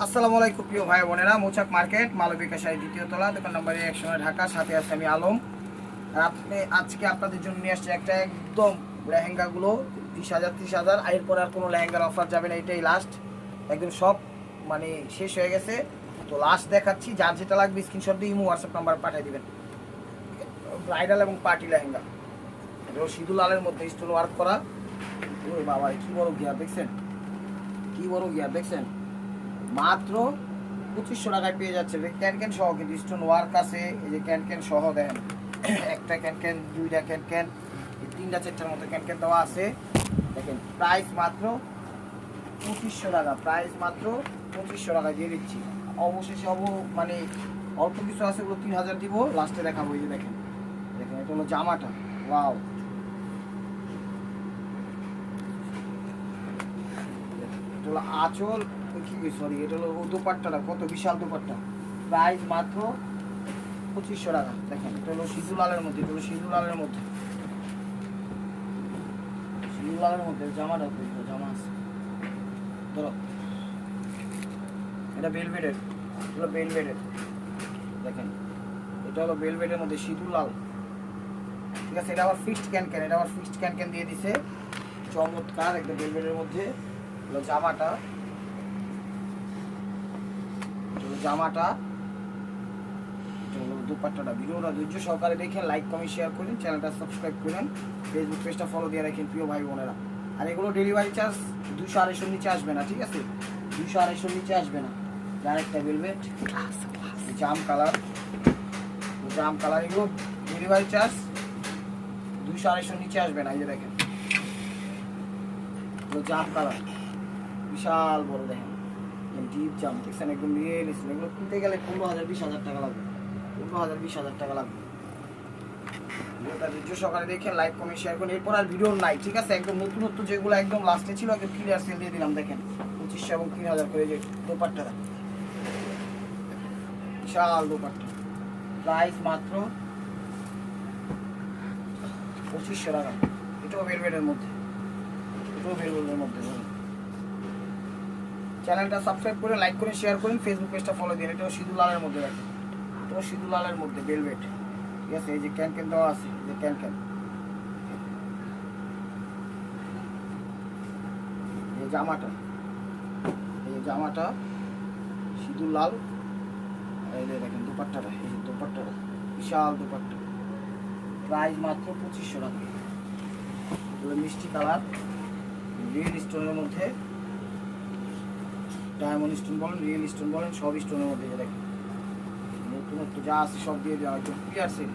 আসসালামু আলাইকুম প্রিয় ভাই বোনেরা, মৌচাক মার্কেট মালবিকা শাড়ি দ্বিতীয় তলা, দোকান নম্বর 100 ঢাকা। সাথে আছে আমি আলম। আর আজকে আপনাদের জন্য নিয়ে আসছি একটা একদম লেহেঙ্গাগুলো 20,000 এরপর আর কোনো লেহেঙ্গার অফার যাবে না, এটাই লাস্ট। একদম সব মানে শেষ হয়ে গেছে, তো লাস্ট দেখাচ্ছি। যার যেটা লাগবে স্ক্রিনশট দিয়ে ইমো হোয়াটসঅ্যাপ নাম্বার পাঠিয়ে দিবেন। ব্রাইডাল এবং পার্টি লেহেঙ্গা, এটা সিঁদুর লালের মধ্যে স্টোন ওয়ার্ক করা। ওরে বাবা, কি বড় গিয়ার দেখছেন, কি বড় গিয়ার দেখছেন। মাত্র 2500 টাকায় পেয়ে যাচ্ছে। ক্যান ক্যান সহ কিন্তু স্টোন ওয়ার্ক আছে। এই যে ক্যান ক্যান সহ দেন, একটা ক্যান ক্যান, দুইটা ক্যান ক্যান, এই তিনটা চারটার মতো ক্যান ক্যান দেওয়া আছে। দেখেন প্রাইস মাত্র 2500 টাকা, প্রাইস মাত্র 2500 টাকায় দিয়ে দিচ্ছি। অবশেষে মানে অল্প কিছু আছে, ওগুলো 3000 দিব, লাস্টে দেখাবো। এই যে দেখেন, দেখেন এটা হলো জামাটা। ওয়াও, এটা হলো আঁচল, সরি এটা হলো দোপাট্টাটা, কত বিশাল দোপাট্টা। প্রাইস মাত্র 2500 টাকা। দেখেন এটা হলো সিঁদুর লালের মধ্যে, এটা হলো সিঁদুর লালের মধ্যে, সিঁদুর লালের মধ্যে জামাটা জামা আছে। ধরো এটা বেলভেটের, এটা হলো বেলভেটের। দেখেন এটা হলো বেলভেটের মধ্যে সিঁদুর লাল, ঠিক আছে। এটা আবার ফিক্সড ক্যান ক্যান, এটা আবার ফিক্সড ক্যান ক্যান দিয়ে দিছে, চমৎকার একদম বেলভেটের মধ্যে। হলো জামাটা, জামাটা, দুপাট্টাটা। ভিডিওটা ধৈর্য সহকারে দেখেন, লাইক কমেন্ট শেয়ার করেন, চ্যানেলটা সাবস্ক্রাইব করেন, ফেসবুক পেজটা ফলো দিয়ে রাখেন প্রিয় ভাই বোনেরা। আর এগুলো ডেলিভারি চার্জ 200-250 নিচে আসবে না, ঠিক আছে, 200-250 নিচে আসবে না। আরেকটা বেলভেট জাম কালার, জাম কালার, এগুলো ডেলিভারি চার্জ 200-250 নিচে আসবে না। এই যে দেখেন জাম কালার, বিশাল বড়, দেখেন ডিপ জাম দেখছেন, একদম রিয়েল স্টোন। এগুলো কিনতে গেলে 15,000-20,000 টাকা লাগবে, 15,000-20,000 টাকা লাগবে। ভিডিওটা ধৈর্য সহকারে দেখেন, লাইক কমেন্ট শেয়ার করুন। এরপর আর ভিডিও নাই, ঠিক আছে। একদম নতুনত্ব যেগুলো একদম লাস্টে ছিল, একদম ক্লিয়ার সেল দিয়ে দিলাম। দেখেন 2500 এবং 3000 করে যে দোপাট্টাটা, বিশাল দোপাট্টা। প্রাইস মাত্র 2500 টাকা। এটাও ভেলভেটের মধ্যে, এটাও ভেলভেটের মধ্যে। চ্যানেলটা সাবস্ক্রাইব করে লাইক করে শেয়ার করুন, ফেসবুক পেজটা ফলো দিন। এটাও সিঁদুর লালের মধ্যে রাখেন, এটাও সিঁদুর লালের মধ্যে ভেলভেট, ঠিক আছে। এই যে ক্যান ক্যান দেওয়া আছে, এই যে ক্যান ক্যান, এই জামাটা, এই জামাটা সিঁদুর লাল। এই যে দেখেন দুপাট্টাটা, এই যে দুপাট্টাটা, বিশাল দুপাট্টা। প্রাইস মাত্র 2500 টাকা। এগুলো মিষ্টি কালার, রিয়েল স্টোনের মধ্যে, ডায়মন্ড স্টোন বলেন, রিয়েল স্টোন বলেন, সব স্টোনের মধ্যে। দেখেন নতুনত্ব যা আছে সব দিয়ে দেওয়া, একদম ক্লিয়ার সেল,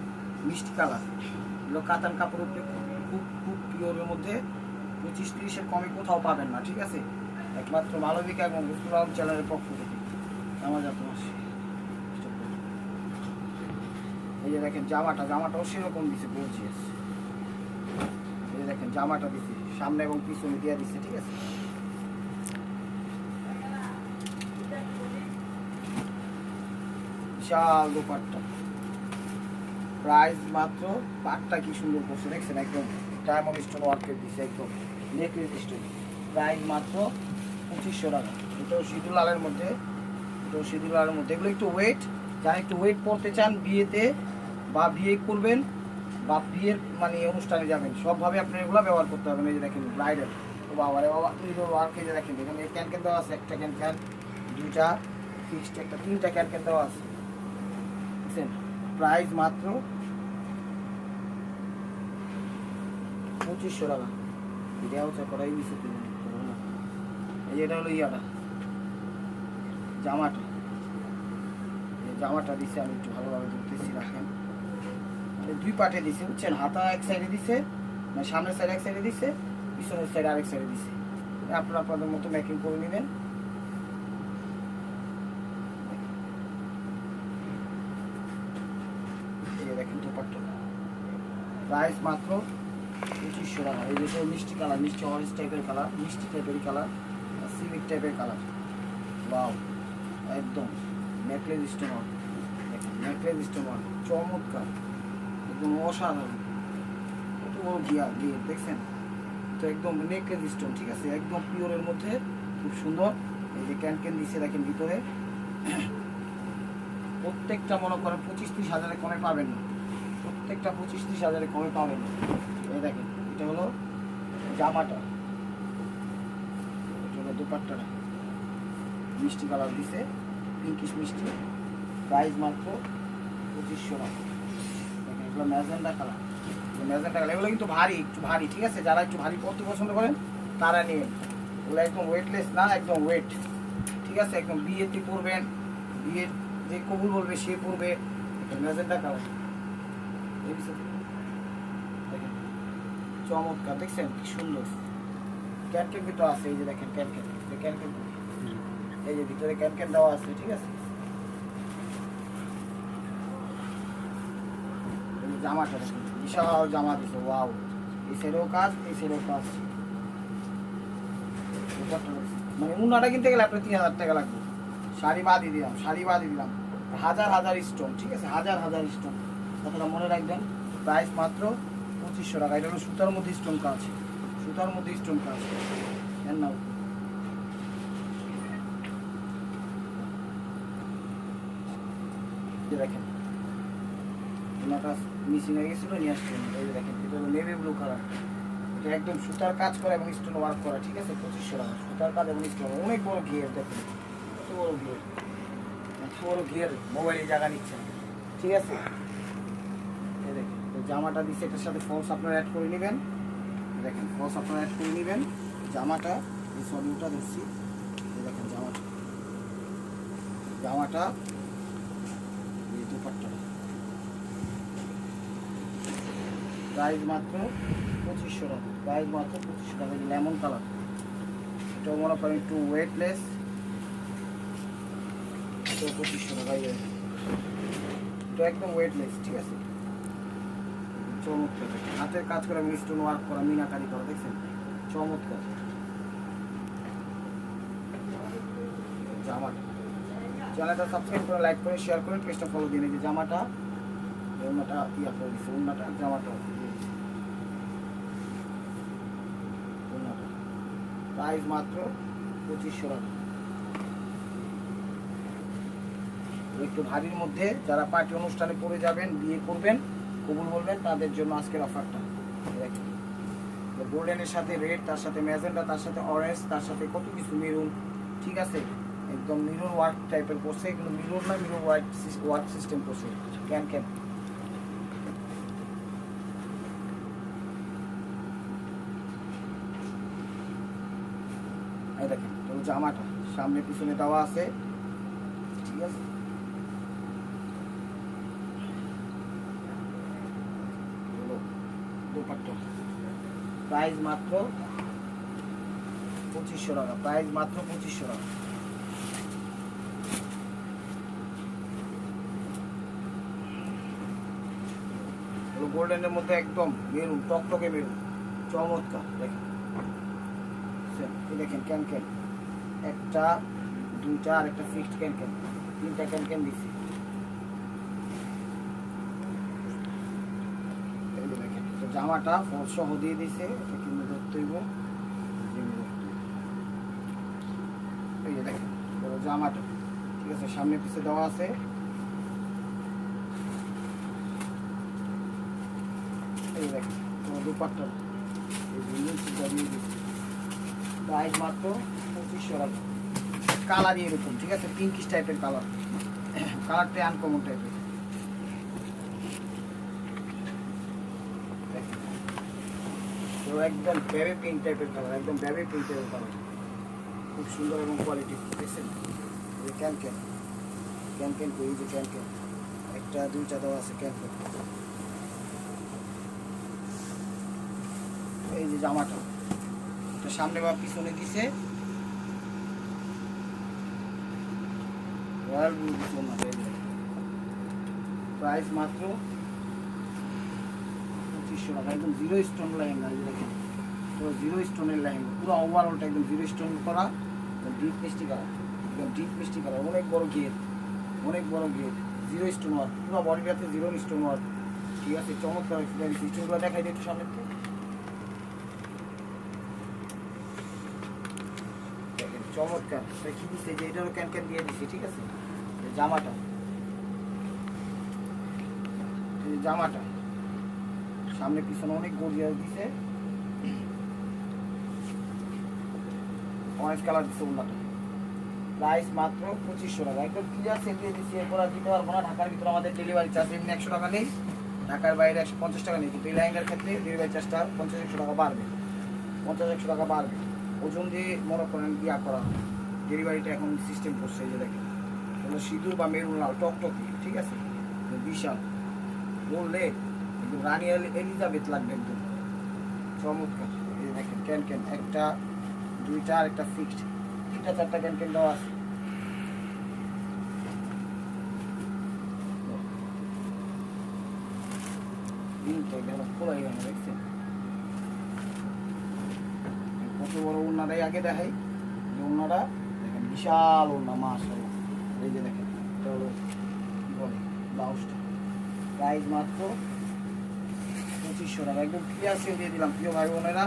মিষ্টি কালার। এগুলো কাতান কাপড়ের উপরে খুব খুব পিওরের মধ্যে, 25-30-এর কমে কোথাও পাবেন না, ঠিক আছে। একমাত্র মালবিকা এবং রসুল আলম চ্যানেলের পক্ষ থেকে আমার যাতে মাস। এই যে দেখেন জামাটা, জামাটাও সেরকম দিছে, গর্জিয়াস। এই যে দেখেন জামাটা দিছে, সামনে এবং পিছনে দিয়ে দিচ্ছে, ঠিক আছে। বিশাল দোপাট্টা, প্রাইস মাত্র, পাটটা কি সুন্দর করছে দেখছেন, একদম ডায়মন্ড স্টোন ওয়ার্কের দিচ্ছে, একদম নেকলেস স্টোন। প্রাইস মাত্র 2500 টাকা। এটাও সিঁদুর লালের মধ্যে, এটাও সিঁদুর লালের মধ্যে। এগুলো একটু ওয়েট, যারা একটু ওয়েট করতে চান বিয়েতে বা বিয়ে করবেন বা বিয়ের মানে অনুষ্ঠানে যাবেন, সবভাবে আপনি এগুলো ব্যবহার করতে পারবেন। এই যে দেখেন ব্রাইডাল, ও বাবা রে বাবা, ওয়ার্ক। এই যে দেখেন এখানে ক্যান ক্যান দেওয়া আছে, একটা ক্যান ক্যান, দুইটা ফিক্সড, একটা তিনটা ক্যান ক্যান দেওয়া আছে, বুঝছেন। প্রাইস মাত্র 2500 টাকা। এটা হচ্ছে করাই দিচ্ছে। এই যে এটা হলো ইয়াটা, জামাটা, এই জামাটা দিচ্ছে, আমি একটু ভালোভাবে দেখতেছি, রাখেন। দুই পার্টে দিছে, বুঝছেন, হাতা এক সাইডে দিছে, মানে সামনের সাইড এক সাইডে দিছে, পিছনের সাইড আরেক সাইডে দিছে। আপনারা আপনাদের মতো মেকিং করে নেবেন। এই যে দেখেন দুপাট্টা, প্রাইস মাত্র 2500 টাকা। এই যে মিষ্টি কালার, মিষ্টি অরেঞ্জ টাইপের কালার, মিষ্টি টাইপের কালার, সিভিক টাইপের কালার। ওয়াও, একদম নেকলেস স্টোন, দেখেন নেকলেস স্টোন, চমৎকার, একদম অসাধারণ। কত বড় গিয়ার দেখছেন, তো একদম নেকলেস স্টোন, ঠিক আছে, একদম পিওরের মধ্যে, খুব সুন্দর। এই যে ক্যান দিচ্ছে দেখেন ভিতরে, প্রত্যেকটা মনে করেন 25-30 হাজারে কমে পাবেন না, প্রত্যেকটা 25-30 হাজারে কমে পাবেন না। এই দেখেন এটা হলো জামাটা, এটা হলো দুপাট্টাটা, মিষ্টি কালার দিছে, পিঙ্কিশ মিষ্টি, প্রাইস মাত্র 2500 টাকা। দেখেন এগুলো ম্যাজেন্ডা কালার, এগুলো কিন্তু ভারী, একটু ভারী, ঠিক আছে? যারা একটু ভারী পড়তে পছন্দ করেন তারা নিয়ে, এগুলো একদম ওয়েটলেস না, একদম ওয়েট, ঠিক আছে? একদম বিয়েতে পরবেন, বিয়ের যে কবুল বলবে সে পরবে। ম্যাজেন্ডা কালার, দেখেন চমৎকার, দেখছেন কি সুন্দর। ক্যানকেন ভিতরে আছে, এই যে দেখেন ক্যানকেন, এই যে ভিতরে ক্যানকেন দেওয়া আছে, ঠিক আছে? জামাটা বিশাল জামা দিছে, ওয়াও, এই সাইডেও কাজ, এই সাইডেও কাজ। মানে উন্নাটা কিনতে গেলে আপনার 3000 টাকা লাগবে। শাড়ি বাদই দিলাম, হাজার স্টোন, ঠিক আছে? হাজার স্টোন, কথাটা মনে রাখবেন। প্রাইস মাত্র 2500 টাকা। এটা হলো সুতার মধ্যে স্টোন কাজ, এর নাও দেখেন, ওনাটা মিসিং হয়ে গেছিল, নিয়ে আসছেন। এই যে দেখেন এটা হলো নেভি ব্লু কালার, এটা একদম সুতার কাজ করা এবং স্টোন ওয়ার্ক করা, ঠিক আছে? 2500 টাকা সুতার কাজ এবং স্টোন। অনেক বড় ঘিয়ের, দেখেন কত বড় ঘিয়ের, মোবাইলে জায়গা নিচ্ছে, ঠিক আছে? এই দেখেন জামাটা দিচ্ছে, এটার সাথে ফলস আপনারা অ্যাড করে নেবেন। দেখেন ফলস আপনারা অ্যাড করে নেবেন। জামাটা এই সলিউটা দিচ্ছি, এই দেখেন জামাটা এই দুপাট্টা, প্রাইস মাত্র 2500 টাকা। প্রাইস মাত্র 2500 টাকা। লেমন কালার, এটাও মনে করেন একটু ওয়েটলেস, এটাও 2500 টাকা। এটা একদম ওয়েটলেস, ঠিক আছে? চমৎকার, হাতের কাজ করা, স্টোন ওয়ার্ক করা, মিনাকারি করা, দেখছেন চমৎকার জামাটা। চ্যানেলটা সাবস্ক্রাইব করে, লাইক করে, শেয়ার করে, পেজটা ফলো দিয়ে নিন। যে জামাটা ইয়া করে দিচ্ছে, জামাটা প্রাইস মাত্র 2500 টাকা। একটু ভারীর মধ্যে যারা পার্টি অনুষ্ঠানে পরে যাবেন, বিয়ে করবেন, কবুল বলবেন, তাদের জন্য আজকের অফারটা। দেখেন গোল্ডেনের সাথে রেড, তার সাথে ম্যাজেন্ডা, তার সাথে অরেঞ্জ, তার সাথে কত কিছু মেরুন, ঠিক আছে? একদম মিরর ওয়ার্ক টাইপের করছে, কিন্তু মিরর না, মিরর ওয়ার্ক সিস্টেম করছে। ক্যান এই দেখেন জামাটা সামনে পিছনে দেওয়া আছে, ঠিক আছে? দুপাট্টা, প্রাইস মাত্র 2500 টাকা। প্রাইস মাত্র 2500 টাকা। গোল্ডেনের মধ্যে একদম মেরুন, টকটকে মেরুন, চমৎকার। দেখেন ক্যান, একটা দুইটা আর একটা ফিক্সড ক্যান, 3টা ক্যান দিচ্ছি। দেখেন জামাটা ফল সহ দিয়ে দিছে, এটা কিন্তু ধরতে হইব। এই যে দেখেন জামাটা, ঠিক আছে? সামনে পিছিয়ে দেওয়া আছে। এই দেখেন দুপাট্টা, প্রাইস মাত্র 2500 টাকা। কালার এরকম, ঠিক আছে? পিঙ্কিশ টাইপের কালারটা আনকমন টাইপের, তো একদম বেবি পিঙ্ক টাইপের কালার, একদম বেবি পিঙ্ক টাইপের কালার, খুব সুন্দর এবং কোয়ালিটি, দেখছেন? ক্যান এই যে ক্যান, একটা দুইটা দেওয়া আছে ক্যান। এই যে জামাটা সামনে বা পিছনে দিছে, রয়্যাল ব্লু দিছে। প্রাইস মাত্র 2500 টাকা। একদম জিরো স্টোন লেহেঙ্গা, দেখেন পুরো জিরো স্টোনের লেহেঙ্গা, পুরো ওভারঅলটা একদম জিরো স্টোন করা, ডিপ মিষ্টি কালার, অনেক বড় গেট, জিরো স্টোন ওয়ার্ক, পুরো বডিটাতে জিরো স্টোন ওয়ার্ক, ঠিক আছে? চমৎকার স্টোনগুলো দেখাই দিই একটু সামনে থেকে। চমৎকার রেখে দিচ্ছে, যে এটারও ক্যান ক্যান দিয়ে দিচ্ছি, ঠিক আছে। জামাটা, জামাটা সামনে পিছনে অনেক গর্জিয়াস দিছে, অরেঞ্জ কালার দিচ্ছে ওনাটা। প্রাইস মাত্র 2500 টাকা, একদম ক্লিয়ার সেল দিয়ে দিচ্ছি। এরপর আর দিতে পারবো না, ঢাকার ভিতরে আমাদের ডেলিভারি চার্জ এমনি 100 টাকা নেই, ঢাকার বাইরে 150 টাকা নেই, কিন্তু এই লেহেঙ্গার ক্ষেত্রে ডেলিভারি চার্জটা 50-100 টাকা বাড়বে, 50-100 টাকা বাড়বে। ওজন দিয়ে মনে করেন ইয়া করা ডেলিভারিটা এখন সিস্টেম করছে। এই যে দেখেন কোনো সিঁদুর বা মেরুন লাল টকটকি, ঠিক আছে, বিশাল বললে একদম রানী এলিজাবেথ লাগবে, একদম চমৎকার। এই যে দেখেন ক্যান ক্যান, একটা দুইটা আর একটা ফিক্সড, 3-4টা ক্যান ক্যান দেওয়া আছে। খোলাই গেল, দেখছেন কত বড় ওড়নাটাই আগে দেখাই, যে ওড়নাটা দেখেন বিশাল ওড়না মাশাআল্লাহ। এই যে দেখেন এটা হলো কি বলে ব্লাউজটা, প্রাইস মাত্র 2500 টাকা, একদম ক্লিয়ার সেল দিয়ে দিলাম। প্রিয় ভাই বোনেরা,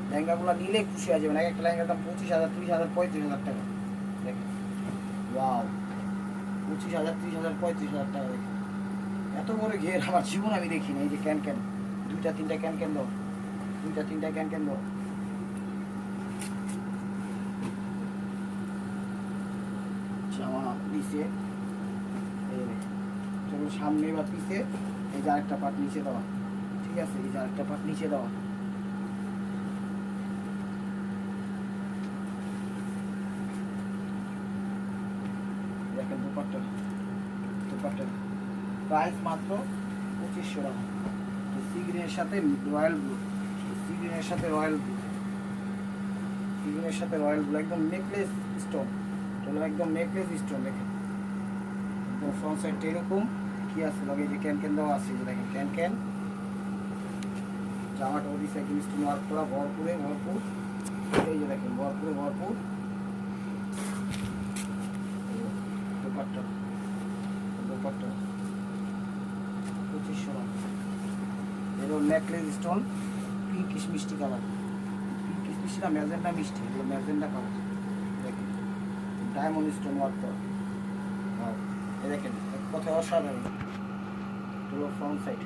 লেহেঙ্গাগুলো নিলে খুশি হয়ে যাবেন। একটা লেহেঙ্গার দাম 25,000, 30,000, 35,000 টাকা। দেখেন ওয়াও, 25,000, 30,000, 35,000 টাকা। দেখেন এত বড় ঘের আমার জীবন আমি দেখিনি। এই যে ক্যান ক্যান, 2-3টা ক্যান ক্যান দাও, 2-3টা ক্যান ক্যান দাও। জামা নিচে চলো সামনে বা পিছে, এই যে আরেকটা পার্ট নিচে দেওয়া, ঠিক আছে, এই যে আরেকটা পার্ট নিচে দেওয়া। দেখেন দুপাট্টা, দুপাট্টা প্রাইস মাত্র 2500 টাকা। সি গ্রিনের সাথে রয়্যাল ব্লু, সি গ্রিনের সাথে রয়্যাল ব্লু, সি গ্রিনের সাথে রয়্যাল ব্লু, একদম নেকলেস স্টোন, চলো একদম নেকলেস স্টোন। দেখেন একদম ফ্রন্ট সাইডটা এরকম কি আছে, লগে যে ক্যান ক্যান দেওয়া আছে, যে দেখেন ক্যান ক্যান। জামাটা ওদিক সাইড স্টোন ওয়ার্ক করা, ভরপুরে ভরপুর। এই যে দেখেন ভরপুরে ভরপুর দুপাট্টা, দুপাট্টা 2500 টাকা। এগুলো নেকলেস স্টোন, পিঙ্কিশ মিষ্টি কালার, পিঙ্কিশ মিষ্টি না ম্যাজেন্ডা মিষ্টি, এগুলো ম্যাজেন্ডা কালার। দেখেন ডায়মন্ড স্টোন ওয়ার্ক করা, এই দেখেন এক কথায় অসাধারণ। এগুলো ফ্রন্ট সাইড,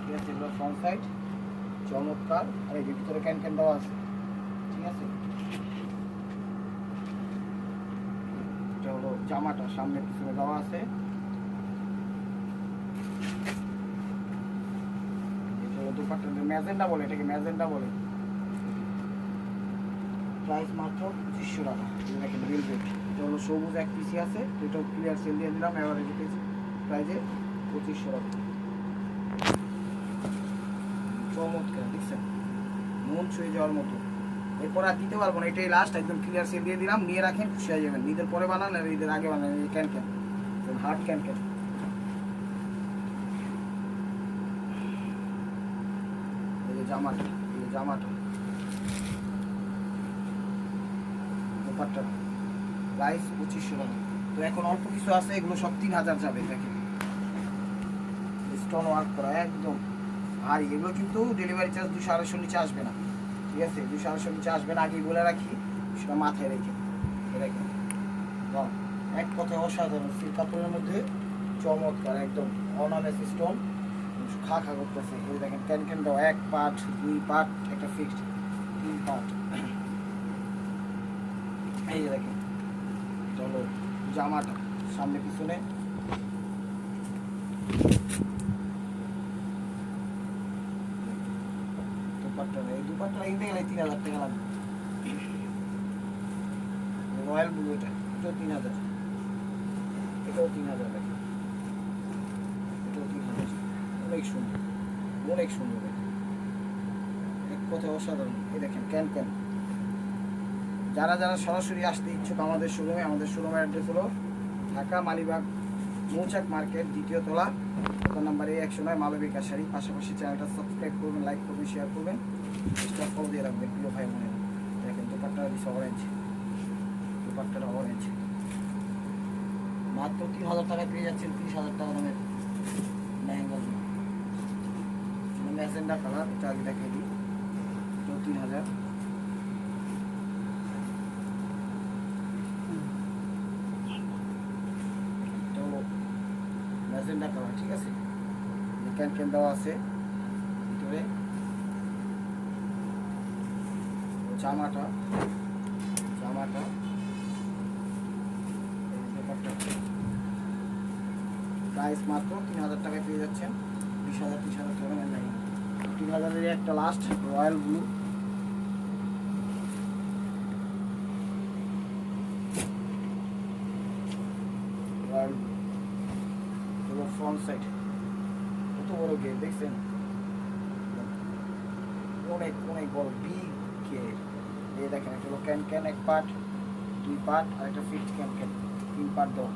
ঠিক আছে, এগুলো ফ্রন্ট সাইড চমৎকার। আর এই ভিতরে ক্যান ক্যান দেওয়া আছে, ঠিক আছে। এটা হলো জামাটা, সামনে পিছনে দেওয়া আছে। দুপাট্টা ম্যাজেন্ডা বলে, এটাকে ম্যাজেন্ডা বলে। প্রাইস মাত্র 2500 টাকা। দেখেন ভেলভেট, এটা হলো সবুজ এক পিসি আছে, এটাও ক্লিয়ার সেল দিয়ে দিলাম এভারেজ প্রাইজে 2500 টাকা। চমৎকার, দেখছেন মন ছুঁয়ে যাওয়ার মতো। এরপর আর দিতে পারবো না, এটাই লাস্ট, একদম ক্লিয়ার সেল দিয়ে দিলাম। নিয়ে রাখেন, খুশি হয়ে যাবেন। ঈদের পরে বানান আর ঈদের আগে বানান। এই can can, hard can can. এই যে জামাটা, এই যে জামাটা, দুপাট্টা প্রাইস 2500 টাকা। তো এখন অল্প কিছু আছে, এগুলো সব 3000 যাবে। দেখেন স্টোন ওয়ার্ক করা একদম ভারী, এগুলো কিন্তু ডেলিভারি চার্জ 200-250 নিচে আসবে না, ঠিক আছে, 200-250 নিচে আসবে না, আগেই বলে রাখি, সেটা মাথায় রেখে। দেখেন এক কথায় অসাধারণ, সিল্ক কাপড়ের মধ্যে চমৎকার, একদম অর্নামেন্টস স্টোন খা খা করতেছে। এই দেখেন ক্যান ক্যান দাও, 1 পার্ট 2 পার্ট, একটা ফিক্সড 3 পার্ট। এই যে দেখেন এটা হলো জামাটা, সামনে পিছনে দুপাট্টা। এই দুপাট্টা কিনতে গেলে 3000 টাকা লাগবে। রয়্যাল ব্লু, এটাও 3000, এটাও 3000 টাকা, এটাও 3000। অনেক সুন্দর, অনেক সুন্দর, এক কথায় অসাধারণ। এই দেখেন ক্যান ক্যান। যারা যারা সরাসরি আসতে ইচ্ছুক আমাদের শোরুমে, আমাদের শোরুমের অ্যাড্রেস হলো ঢাকা মালিবাগ মৌচাক মার্কেট, 2য় তলা, দোকান নাম্বার A109, মালবিকা শাড়ি। পাশাপাশি চ্যানেলটা সাবস্ক্রাইব করবেন, লাইক করবেন, শেয়ার করবেন, পেজটা ফলো দিয়ে রাখবেন প্রিয় ভাই বোনেরা। দেখেন দুপাট্টাটা দিচ্ছে অরেঞ্জ, দুপাট্টাটা অরেঞ্জ, মাত্র 3000 টাকায় পেয়ে যাচ্ছেন 30,000 টাকা দামের লেহেঙ্গা। ম্যাজেন্ডা কালার, এটা আগে দেখিয়ে দিই, তো 3000। ম্যাজেন্ডা কালার, ঠিক আছে, ক্যান দেওয়া আছে ভিতরে। জামাটা প্রাইস মাত্র 3000 টাকায় পেয়ে যাচ্ছেন। 20,000 30,000 টাকা লাগে। 3000-এর একটা last royal blue, front side কত বড় গেট দেখছেন, অনেক অনেক বড় বিগ গেট। এই দেখেন একটা হলো ক্যান এক পার্ট, 2 পার্ট, আর একটা ফিফথ ক্যান 3 পার্ট দাও।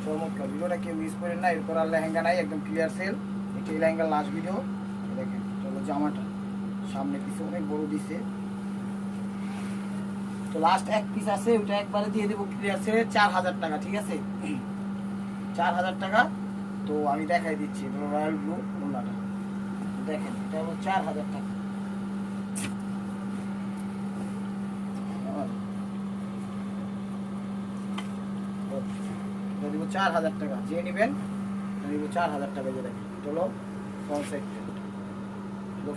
চমৎকার, ভিডিওটা কেউ মিস করেন না। এরপর আর লেহেঙ্গা নাই, একদম ক্লিয়ার সেল। এটা এই লেহেঙ্গার লাস্ট ভিডিও। দেখেন এটা হলো জামাটা, সামনে পিছে অনেক বড় দিছে। তো লাস্ট এক পিস আছে, ওটা একবারে দিয়ে দেবো ক্লিয়ার সেলে 4000 টাকা, ঠিক আছে, 4000 টাকা। তো আমি দেখাই দিচ্ছি রয়্যাল ব্লু ওড়নাটা, দেখেন এটা হলো 4000 টাকা। দিব 4000 টাকা, যে নেবেন দিব 4000 টাকা। যে দেখেন এটা হলো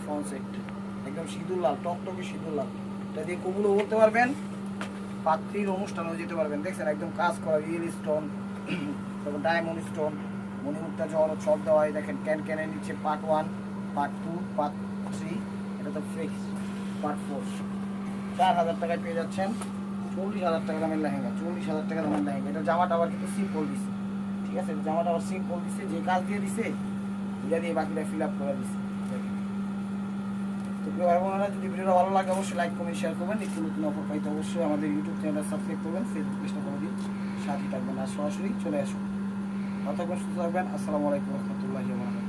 ফ্রন্ট সাইড, একদম সিঁদুর লাল, টকটকে সিঁদুর লাল। এটা দিয়ে কবুলও বলতে পারবেন, পাত্রীর অনুষ্ঠানেও যেতে পারবেন। দেখছেন একদম কাজ করা রিয়েল স্টোন, তারপর ডায়মন্ড স্টোন, মণিমুক্তা জহরত সব দেওয়া হয়। দেখেন ক্যানের নিচে পার্ট 1, পার্ট 2, পার্ট 3, এটা তো ফিক্স পার্ট 4। 4000 টাকায় পেয়ে যাচ্ছেন 40,000 টাকা দামের লেহেঙ্গা, 40,000 টাকা দামের লেহেঙ্গা। এটা জামাটা আবার কিন্তু সিম্পল দিছে, ঠিক আছে, জামাটা আবার সিম্পল দিছে, যে কাজ দিয়ে দিছে এটা দিয়ে বাকিটা ফিল আপ করে দিছে। তো প্রিয় ভাই বোনেরা, যদি ভিডিওটা ভালো লাগে অবশ্যই লাইক কমেন্ট শেয়ার করবেন। একটু নতুন অফার পাইতে অবশ্যই আমাদের ইউটিউব চ্যানেলটা সাবস্ক্রাইব করবেন, ফেসবুক পেজটা করে দিন, সাথে থাকবেন। আর সরাসরি চলে আসুন। ভালো থাকবেন, সুস্থ থাকবেন। আসসালামু আলাইকুম রহমতুল্লাহি ওয়া বারাকাতুহু।